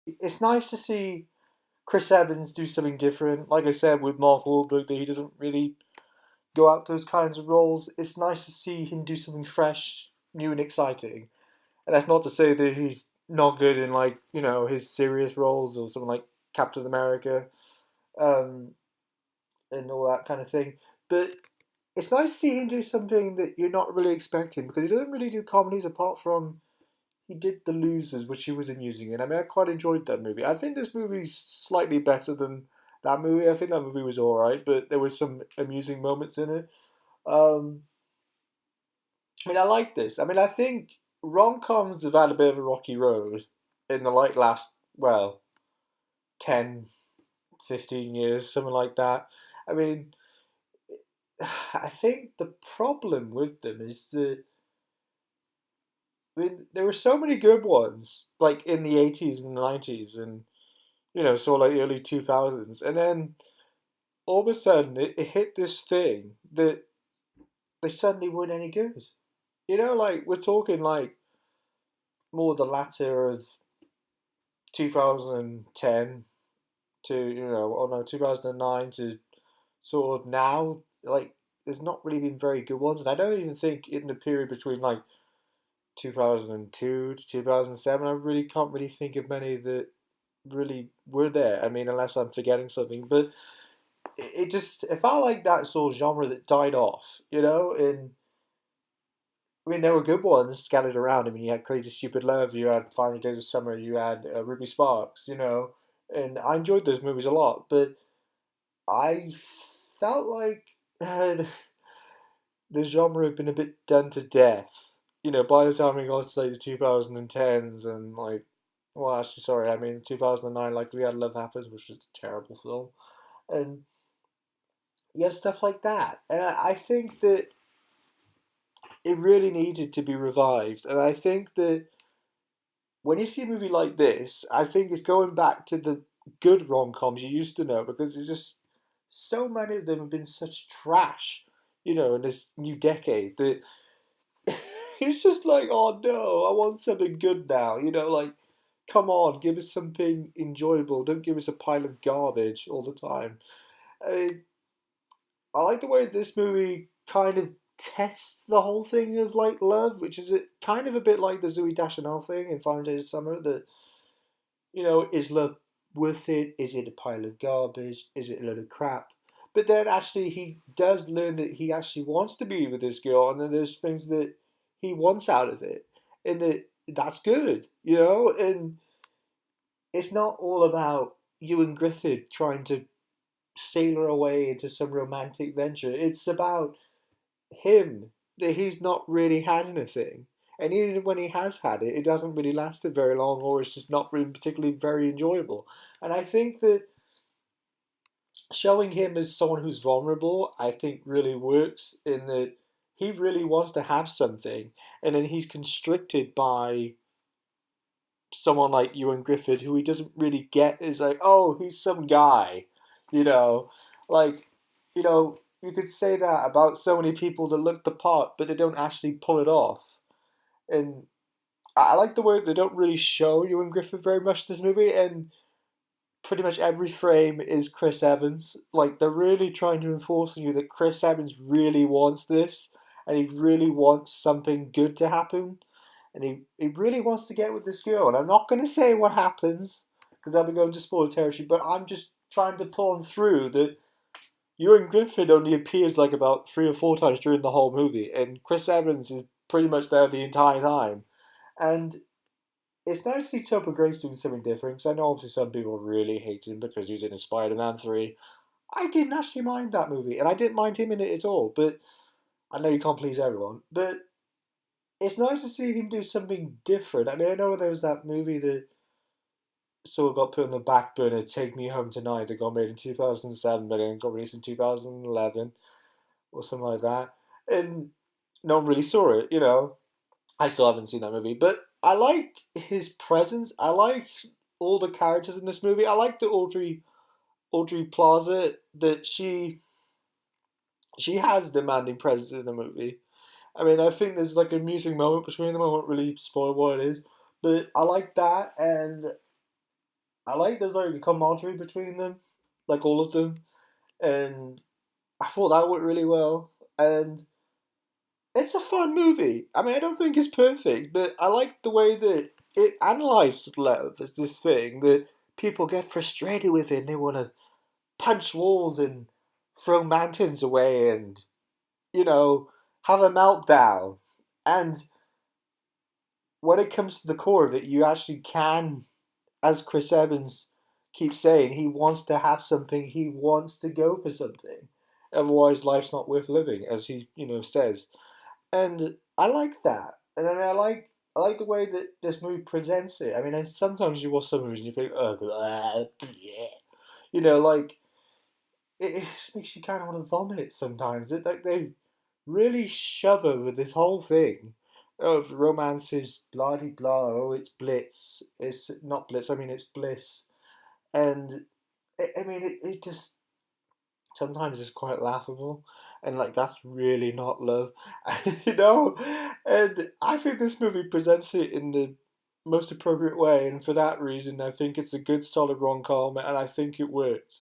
It's nice to see Chris Evans do something different. Like I said with Mark Wahlberg, that he doesn't really go out those kinds of roles. It's nice to see him do something fresh, new, and exciting. And that's not to say that he's not good in like his serious roles or something like Captain America, um, and all that kind of thing. But it's nice to see him do something that you're not really expecting because he doesn't really do comedies apart from he did The Losers, which he was amusing in. I mean, I quite enjoyed that movie. I think this movie's slightly better than that movie. I think that movie was all right, but there was some amusing moments in it. Um, I mean, I like this. I mean, I think rom-coms have had a bit of a rocky road in the like last, well, 10, 15 years, something like that. I mean, I think the problem with them is that I mean, there were so many good ones, like in the 80s and 90s, and sort of like early 2000s, and then all of a sudden it hit this thing that they suddenly weren't any good. Like we're talking like more the latter of 2010 to oh no 2009 to sort of now. Like there's not really been very good ones, and I don't even think in the period between like 2002 to 2007, I really can't really think of many that really were there. I mean, unless I'm forgetting something, but it just it felt like that sort of genre that died off, And I mean, there were good ones scattered around. I mean, you had Crazy Stupid Love, you had Final Days of Summer, you had Ruby Sparks, and I enjoyed those movies a lot. But I felt like the genre had been a bit done to death. By the time we got to like the 2010s and like, well, actually, sorry, I mean 2009, like we had Love Happens, which was a terrible film, and you had stuff like that. And I think that it really needed to be revived. And I think that when you see a movie like this, I think it's going back to the good rom coms you used to know because there's just so many of them have been such trash, in this new decade that it's just like, oh no, I want something good now. Like, come on, give us something enjoyable. Don't give us a pile of garbage all the time. I mean, I like the way this movie kind of tests the whole thing of like love, which is kind of a bit like the Zooey Deschanel thing in Final Days of Summer. That is love worth it? Is it a pile of garbage? Is it a load of crap? But then actually he does learn that he actually wants to be with this girl, and then there's things that he wants out of it, and that's good, And it's not all about Ewan Griffith trying to sailor away into some romantic venture. It's about him that he's not really had anything. And even when he has had it, it doesn't really last it very long, or it's just not really particularly very enjoyable. And I think that showing him as someone who's vulnerable, I think really works in that he really wants to have something, and then he's constricted by someone like Ewan Griffith, who he doesn't really get is like, oh, he's some guy, you know, like, you could say that about so many people that look the part, but they don't actually pull it off. And I like the way they don't really show Ewan Griffith very much in this movie, and pretty much every frame is Chris Evans. Like they're really trying to enforce on you that Chris Evans really wants this, and he really wants something good to happen, and he really wants to get with this girl. And I'm not going to say what happens because I'll be going to spoil territory, but I'm just trying to pull on through that. Ewan Griffith only appears like about 3 or 4 times during the whole movie, and Chris Evans is pretty much there the entire time. And it's nice to see Topher Grace doing something different, because I know obviously some people really hate him because he's in Spider-Man 3. I didn't actually mind that movie, and I didn't mind him in it at all, but I know you can't please everyone. But it's nice to see him do something different. I mean, I know there was that movie that sort of got put on the back burner, Take Me Home Tonight, that got made in 2007, but then got released in 2011 or something like that. And no one really saw it. I still haven't seen that movie, but I like his presence. I like all the characters in this movie. I like the Audrey Plaza that she has demanding presence in the movie. I mean, I think there's like an amusing moment between them. I won't really spoil what it is, but I like that, and I like there's like a camaraderie between them, like all of them, and I thought that worked really well. And it's a fun movie. I mean, I don't think it's perfect, but I like the way that it analyzes love as this thing that people get frustrated with it and they want to punch walls and throw mountains away and, you know, have a meltdown. And when it comes to the core of it, you actually can, as Chris Evans keeps saying, he wants to have something, he wants to go for something. Otherwise, life's not worth living, as he, says. And I like that. And then I like the way that this movie presents it. I mean, and sometimes you watch some movies and you think, oh, yeah. Like it just makes you kind of want to vomit sometimes. Like they really shove over this whole thing of romance is blah de blah. Oh, it's blitz. It's not blitz. I mean, it's bliss. And I mean, it just sometimes it's quite laughable, and like that's really not love, you know. And I think this movie presents it in the most appropriate way, and for that reason, I think it's a good, solid rom com, and I think it works.